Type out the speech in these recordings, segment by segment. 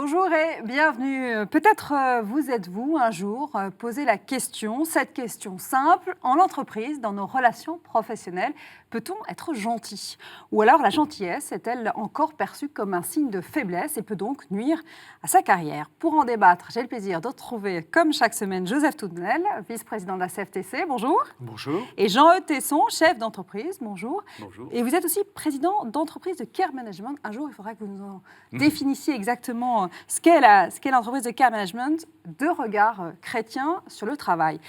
Bonjour et bienvenue. Peut-être vous êtes-vous un jour posé la question, cette question simple, en entreprise, dans nos relations professionnelles, peut-on être gentil? Ou alors la gentillesse est-elle encore perçue comme un signe de faiblesse et peut donc nuire à sa carrière? Pour en débattre, j'ai le plaisir de retrouver, comme chaque semaine, Joseph Tournel, vice-président de la CFTC. Bonjour. Bonjour. Et Jean-Eudes Tesson, chef d'entreprise. Bonjour. Bonjour. Et vous êtes aussi président d'entreprise de Care Management. Un jour, il faudra que vous nous en définissiez exactement ce qu'est l'entreprise de Care Management de regard chrétien sur le travail.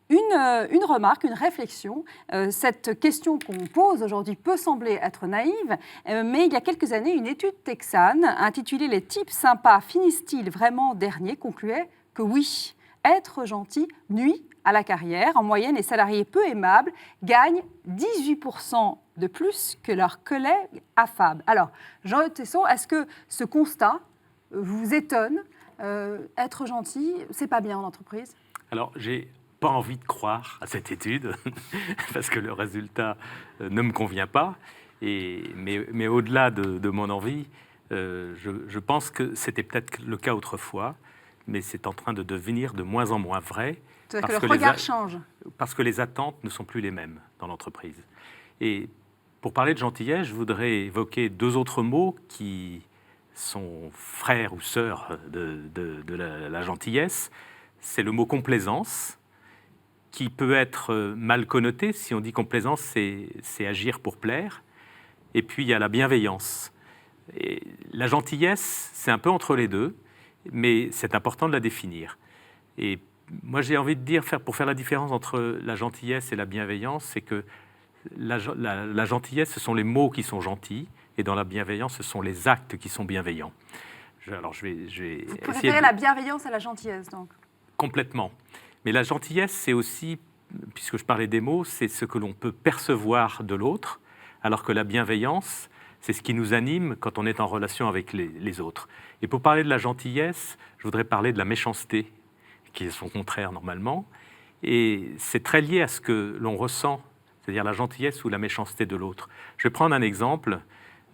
Une remarque, une réflexion. Cette question qu'on pose aujourd'hui peut sembler être naïve, mais il y a quelques années, une étude texane intitulée « Les types sympas finissent-ils vraiment derniers ?» concluait que oui, être gentil nuit à la carrière. En moyenne, les salariés peu aimables gagnent 18% de plus que leurs collègues affables. Alors, Jean-Eudes Tesson, est-ce que ce constat vous étonne? Être gentil, c'est pas bien en entreprise? Alors, j'ai pas envie de croire à cette étude parce que le résultat ne me convient pas. Mais au-delà de mon envie, je pense que c'était peut-être le cas autrefois, mais c'est en train de devenir de moins en moins vrai. C'est-à-dire que le regard change. Parce que les attentes ne sont plus les mêmes dans l'entreprise. Et pour parler de gentillesse, je voudrais évoquer deux autres mots qui sont frères ou sœurs de la gentillesse. C'est le mot complaisance, qui peut être mal connoté. Si on dit complaisance, c'est agir pour plaire. Et puis, il y a la bienveillance. Et la gentillesse, c'est un peu entre les deux, mais c'est important de la définir. Et moi, j'ai envie de dire, pour faire la différence entre la gentillesse et la bienveillance, c'est que la gentillesse, ce sont les mots qui sont gentils, et dans la bienveillance, ce sont les actes qui sont bienveillants. Vous préférez la bienveillance à la gentillesse, donc? Complètement. Mais la gentillesse, c'est aussi, puisque je parlais des mots, c'est ce que l'on peut percevoir de l'autre, alors que la bienveillance, c'est ce qui nous anime quand on est en relation avec les autres. Et pour parler de la gentillesse, je voudrais parler de la méchanceté, qui est son contraire normalement. Et c'est très lié à ce que l'on ressent, c'est-à-dire la gentillesse ou la méchanceté de l'autre. Je vais prendre un exemple.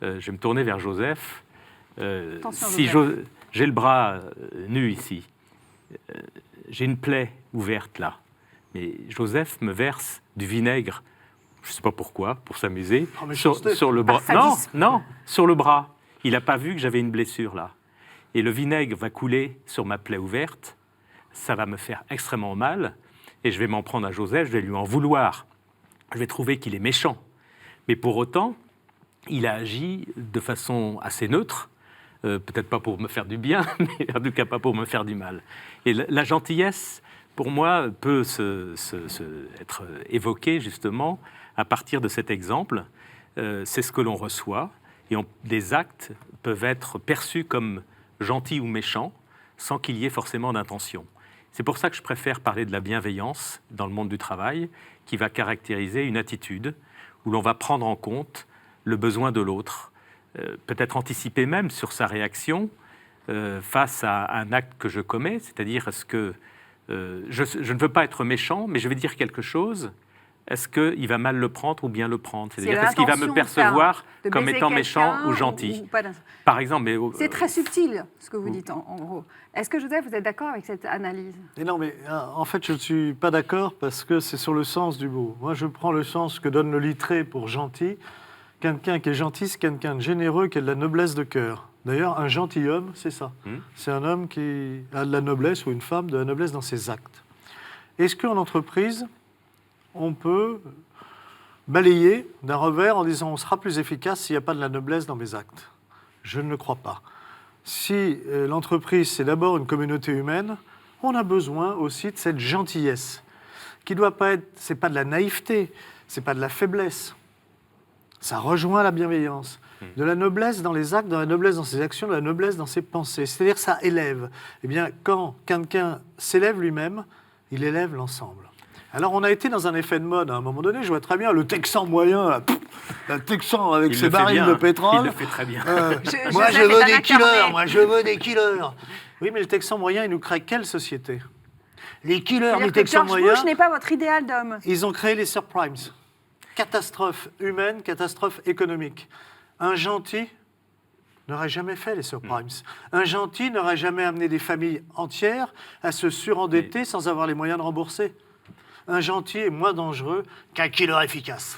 Je vais me tourner vers Joseph. Si j'ai le bras nu ici, j'ai une plaie ouverte là, mais Joseph me verse du vinaigre, je ne sais pas pourquoi, pour s'amuser, sur le bras. Non, sur le bras. Il n'a pas vu que j'avais une blessure là. Et le vinaigre va couler sur ma plaie ouverte, ça va me faire extrêmement mal, et je vais m'en prendre à Joseph, je vais lui en vouloir. Je vais trouver qu'il est méchant. Mais pour autant, il a agi de façon assez neutre, peut-être pas pour me faire du bien, mais en tout cas pas pour me faire du mal. Et la gentillesse, pour moi, peut être évoquée justement à partir de cet exemple. C'est ce que l'on reçoit, et des actes peuvent être perçus comme gentils ou méchants, sans qu'il y ait forcément d'intention. C'est pour ça que je préfère parler de la bienveillance dans le monde du travail, qui va caractériser une attitude où l'on va prendre en compte le besoin de l'autre, peut-être anticiper même sur sa réaction face à un acte que je commets, c'est-à-dire est-ce que je ne veux pas être méchant, mais je vais dire quelque chose, est-ce qu'il va mal le prendre ou bien le prendre? C'est-à-dire est-ce qu'il va me percevoir comme étant méchant ou gentil? Par exemple, c'est très subtil ce que vous dites en gros. Est-ce que Joseph, vous êtes d'accord avec cette analyse? Et non, mais en fait, je ne suis pas d'accord parce que c'est sur le sens du mot. Moi, je prends le sens que donne le littré pour gentil. Quelqu'un qui est gentil, c'est quelqu'un de généreux, qui a de la noblesse de cœur. D'ailleurs, un gentilhomme, c'est ça. C'est un homme qui a de la noblesse, ou une femme de la noblesse dans ses actes. Est-ce qu'en entreprise, on peut balayer d'un revers en disant on sera plus efficace s'il n'y a pas de la noblesse dans mes actes? Je ne le crois pas. Si l'entreprise, c'est d'abord une communauté humaine, on a besoin aussi de cette gentillesse, qui ne doit pas être, c'est pas de la naïveté, c'est pas de la faiblesse. Ça rejoint la bienveillance. De la noblesse dans les actes, de la noblesse dans ses actions, de la noblesse dans ses pensées. C'est-à-dire que ça élève. Eh bien, quand quelqu'un s'élève lui-même, il élève l'ensemble. Alors, on a été dans un effet de mode. À un moment donné, je vois très bien le Texan moyen, là, le Texan avec ses barils de pétrole. Il le fait très bien. Moi, je veux des killers. Moi, je veux des killers. Oui, mais le Texan moyen, il nous crée quelle société? Les killers du Texan moyen... George Bush n'est pas votre idéal d'homme. Ils ont créé les subprimes. Catastrophe humaine, catastrophe économique. Un gentil n'aurait jamais fait les subprimes. Un gentil n'aurait jamais amené des familles entières à se surendetter sans avoir les moyens de rembourser. Un gentil est moins dangereux qu'un killer efficace.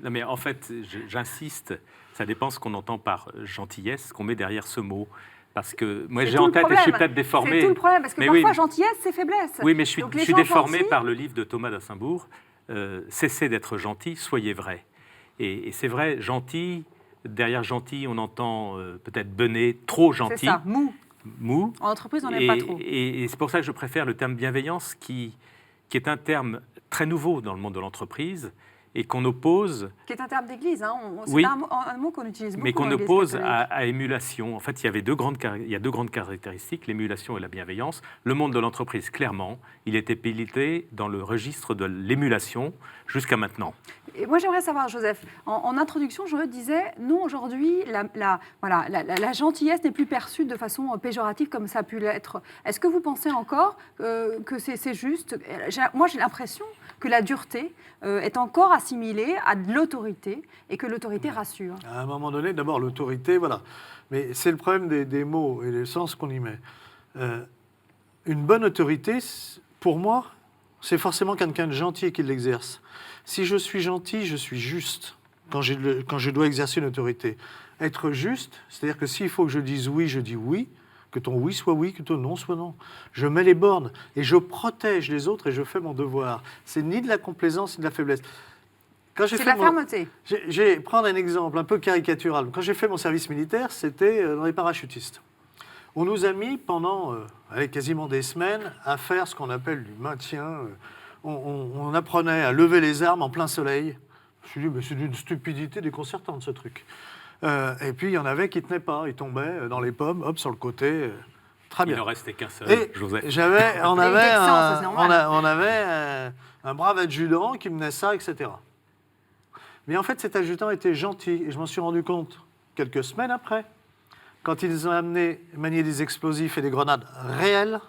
Non, mais en fait, j'insiste, ça dépend ce qu'on entend par gentillesse, qu'on met derrière ce mot. Parce que moi, C'est j'ai tout en le tête, et je suis problème. peut-être déformé. C'est tout le problème, parce que Mais parfois, oui, gentillesse, c'est faiblesse. oui, mais je Donc, les suis gens déformé gentils- par le livre de Thomas d'Assembourg, Cessez d'être gentil, soyez vrai. Et c'est vrai, gentil, derrière gentil, on entend peut-être bené, trop C'est gentil, ça, mou. mou. En entreprise, on n'aime pas trop. Et c'est pour ça que je préfère le terme bienveillance, qui est un terme très nouveau dans le monde de l'entreprise et qu'on oppose, Qui est un terme d'église, hein. C'est Oui. un mot qu'on utilise beaucoup mais qu'on dans l'Église oppose catholique. à émulation. En fait, il y a deux grandes caractéristiques, l'émulation et la bienveillance. Le monde de l'entreprise, clairement, il était piloté dans le registre de l'émulation jusqu'à maintenant. Et moi, j'aimerais savoir, Joseph, en introduction, je disais, nous, aujourd'hui, la gentillesse n'est plus perçue de façon péjorative comme ça a pu l'être. Est-ce que vous pensez encore que c'est juste? Moi, j'ai l'impression que la dureté est encore assimilée à de l'autorité et que l'autorité rassure. À un moment donné, d'abord, l'autorité, voilà. Mais c'est le problème des mots et le sens qu'on y met. Une bonne autorité, pour moi, c'est forcément quelqu'un de gentil qui l'exerce. Si je suis gentil, je suis juste quand je dois exercer une autorité. Être juste, c'est-à-dire que s'il faut que je dise oui, je dis oui, que ton oui soit oui, que ton non soit non. Je mets les bornes et je protège les autres et je fais mon devoir. C'est ni de la complaisance ni de la faiblesse. Quand j'ai C'est fait de la fermeté. Je vais prendre un exemple un peu caricatural. Quand j'ai fait mon service militaire, c'était dans les parachutistes. On nous a mis pendant quasiment des semaines à faire ce qu'on appelle du maintien. On apprenait à lever les armes en plein soleil. Je me suis dit, mais c'est d'une stupidité déconcertante ce truc. Et puis il y en avait qui ne tenaient pas. Ils tombaient dans les pommes, hop, sur le côté. Très bien. Il ne restait qu'un seul, Et Joseph. on Les avait, Texans, ça, c'est normal. on avait un brave adjudant qui menait ça, etc. Mais en fait, cet adjudant était gentil. Et je m'en suis rendu compte quelques semaines après, quand ils nous ont amené manier des explosifs et des grenades réelles.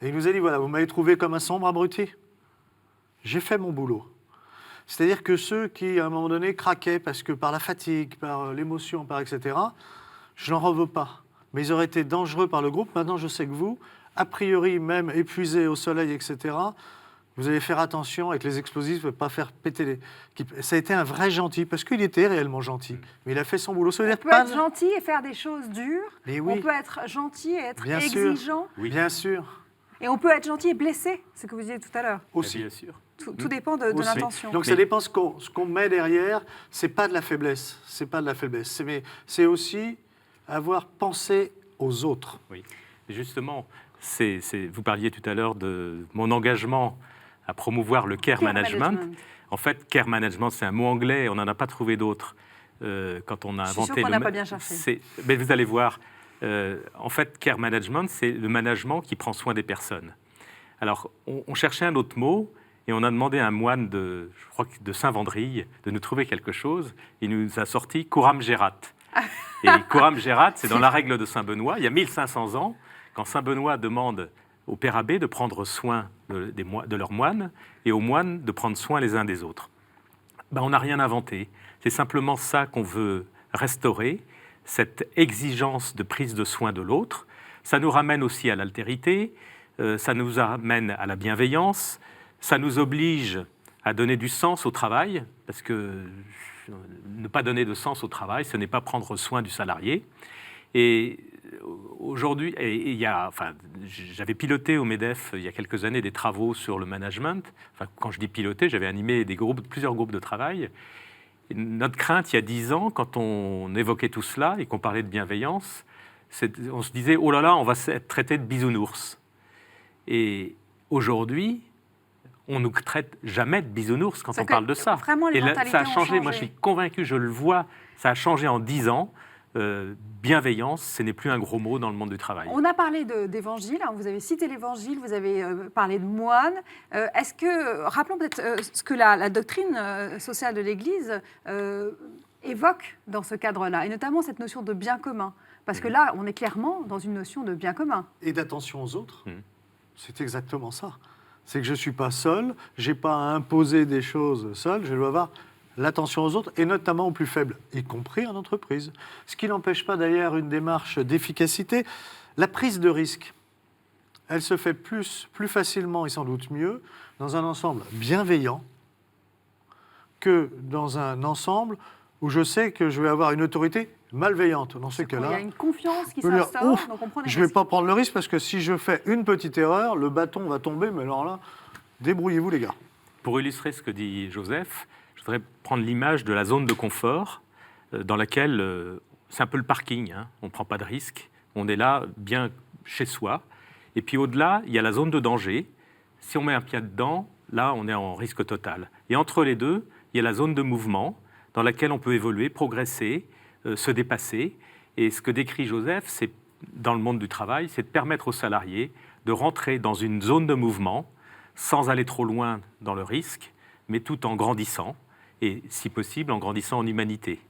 Et il nous a dit, voilà, vous m'avez trouvé comme un sombre abruti. J'ai fait mon boulot. C'est-à-dire que ceux qui, à un moment donné, craquaient parce que par la fatigue, par l'émotion, par etc., je n'en veux pas. Mais ils auraient été dangereux par le groupe. Maintenant, je sais que vous, a priori, même épuisés au soleil, etc., vous allez faire attention avec les explosifs, ne pas faire péter les... Ça a été un vrai gentil, parce qu'il était réellement gentil. Mais il a fait son boulot. Ça veut On dire peut pas... être gentil et faire des choses dures. Mais oui. On peut être gentil et être Bien sûr. exigeant. Oui. Bien sûr. Et on peut être gentil et blessé, ce que vous disiez tout à l'heure. Aussi. Bien sûr. Tout dépend de Aussi. l'intention. Donc ça dépend ce qu'on met derrière. C'est pas de la faiblesse. C'est pas de la faiblesse. Mais c'est aussi avoir pensé aux autres. Oui. Justement, vous parliez tout à l'heure de mon engagement à promouvoir le care management. En fait, care management, c'est un mot anglais, on n'en a pas trouvé d'autre quand on a Je suis inventé sûre qu'on n'a pas bien cherché. Mais vous allez voir, en fait, care management, c'est le management qui prend soin des personnes. Alors, on cherchait un autre mot et on a demandé à un moine je crois que de Saint-Vendrille de nous trouver quelque chose. Il nous a sorti Coram Gerat. Et Coram Gerat, c'est dans la règle de Saint-Benoît, il y a 1500 ans, quand Saint-Benoît demande au père abbé de prendre soin de leurs moines et aux moines de prendre soin les uns des autres. Ben, on n'a rien inventé. C'est simplement ça qu'on veut restaurer, cette exigence de prise de soin de l'autre. Ça nous ramène aussi à l'altérité, ça nous ramène à la bienveillance, ça nous oblige à donner du sens au travail, parce que ne pas donner de sens au travail, ce n'est pas prendre soin du salarié. Et aujourd'hui, j'avais piloté au MEDEF il y a quelques années des travaux sur le management. Enfin, quand je dis piloter, j'avais animé plusieurs groupes de travail. Et notre crainte, il y a 10 ans, quand on évoquait tout cela et qu'on parlait de bienveillance, on se disait, oh là là, on va être traité de bisounours. Et aujourd'hui, on ne nous traite jamais de bisounours quand on parle de ça. Vraiment, les mentalités ça a ont changé. Moi, je suis convaincu, je le vois, ça a changé en 10 ans. Bienveillance, ce n'est plus un gros mot dans le monde du travail. On a parlé d'évangile, hein, vous avez cité l'évangile, vous avez parlé de moine. Rappelons peut-être ce que la doctrine sociale de l'Église évoque dans ce cadre-là, et notamment cette notion de bien commun. Parce que là, on est clairement dans une notion de bien commun. Et d'attention aux autres, c'est exactement ça. C'est que je ne suis pas seul, je n'ai pas à imposer des choses seul, je dois avoir l'attention aux autres, et notamment aux plus faibles, y compris en entreprise. Ce qui n'empêche pas d'ailleurs une démarche d'efficacité. La prise de risque, elle se fait plus facilement et sans doute mieux dans un ensemble bienveillant que dans un ensemble où je sais que je vais avoir une autorité malveillante. Dans ce Il y cas-là, a une confiance qui je peux dire, s'instaure, ouf, donc on prend des je ne vais risques. pas prendre le risque parce que si je fais une petite erreur, le bâton va tomber, mais alors là, débrouillez-vous les gars. Pour illustrer ce que dit Joseph, je voudrais prendre l'image de la zone de confort dans laquelle c'est un peu le parking, hein, on ne prend pas de risque, on est là bien chez soi. Et puis au-delà, il y a la zone de danger. Si on met un pied dedans, là, on est en risque total. Et entre les deux, il y a la zone de mouvement dans laquelle on peut évoluer, progresser, se dépasser. Et ce que décrit Joseph, c'est, dans le monde du travail, c'est de permettre aux salariés de rentrer dans une zone de mouvement sans aller trop loin dans le risque, mais tout en grandissant, et si possible, en grandissant en humanité.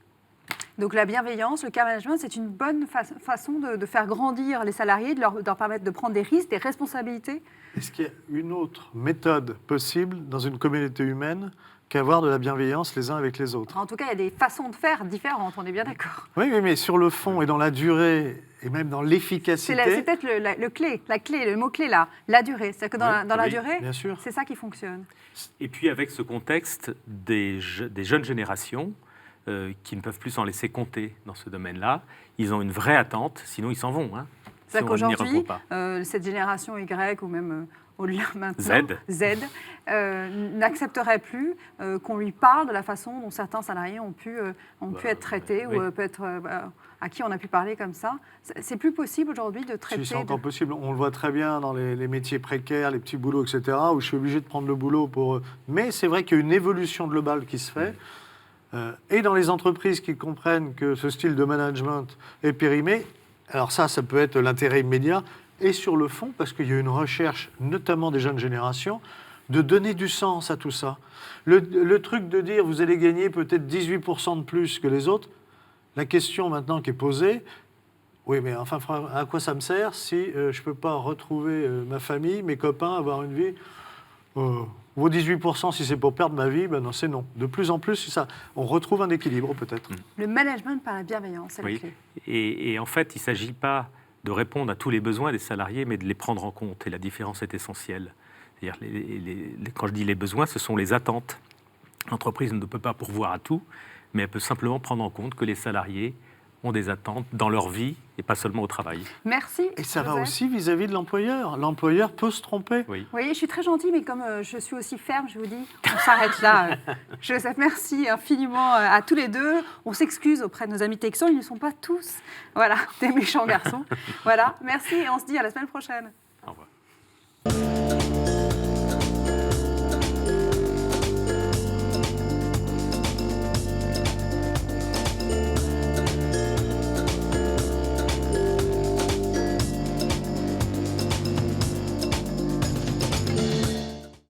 Donc la bienveillance, le care management, c'est une bonne façon de faire grandir les salariés, de leur permettre de prendre des risques, des responsabilités. Est-ce qu'il y a une autre méthode possible dans une communauté humaine qu'avoir de la bienveillance les uns avec les autres? En tout cas, il y a des façons de faire différentes, on est bien d'accord. Oui, mais sur le fond et dans la durée, et même dans l'efficacité... C'est peut-être la clé, le mot-clé là, la durée. C'est-à-dire que dans la oui, durée, bien sûr. c'est ça qui fonctionne. Et puis avec ce contexte des jeunes générations qui ne peuvent plus s'en laisser compter dans ce domaine-là, ils ont une vraie attente, sinon ils s'en vont. Hein, C'est-à-dire si on n'y répond qu'aujourd'hui, pas. Cette génération Y ou même au-delà maintenant, Z. N'accepterait plus qu'on lui parle de la façon dont certains salariés ont pu être traités oui. ou peut être à qui on a pu parler comme ça. C'est plus possible aujourd'hui de traiter... Si c'est encore possible, on le voit très bien dans les métiers précaires, les petits boulots, etc., où je suis obligé de prendre le boulot pour... Mais c'est vrai qu'il y a une évolution globale qui se fait. Et dans les entreprises qui comprennent que ce style de management est périmé, alors ça peut être l'intérêt immédiat, et sur le fond, parce qu'il y a une recherche, notamment des jeunes générations, de donner du sens à tout ça. Le truc de dire, vous allez gagner peut-être 18% de plus que les autres, la question maintenant qui est posée, oui, mais enfin, à quoi ça me sert si je ne peux pas retrouver ma famille, mes copains, avoir une vie vos 18%, si c'est pour perdre ma vie, ben non, c'est non. De plus en plus, ça, on retrouve un équilibre peut-être. Le management par la bienveillance, c'est la Oui. clé. Et en fait, il ne s'agit pas de répondre à tous les besoins des salariés, mais de les prendre en compte. Et la différence est essentielle. C'est-à-dire, quand je dis les besoins, ce sont les attentes. L'entreprise ne peut pas pourvoir à tout, mais elle peut simplement prendre en compte que les salariés ont des attentes dans leur vie et pas seulement au travail. Merci. Et ça va Joseph. aussi vis-à-vis de l'employeur. L'employeur peut se tromper. Oui. Vous voyez, je suis très gentille, mais comme je suis aussi ferme, je vous dis, on s'arrête là. Joseph, merci infiniment à tous les deux. On s'excuse auprès de nos amis texans, ils ne sont pas tous des méchants garçons. Voilà, merci et on se dit à la semaine prochaine. Au revoir.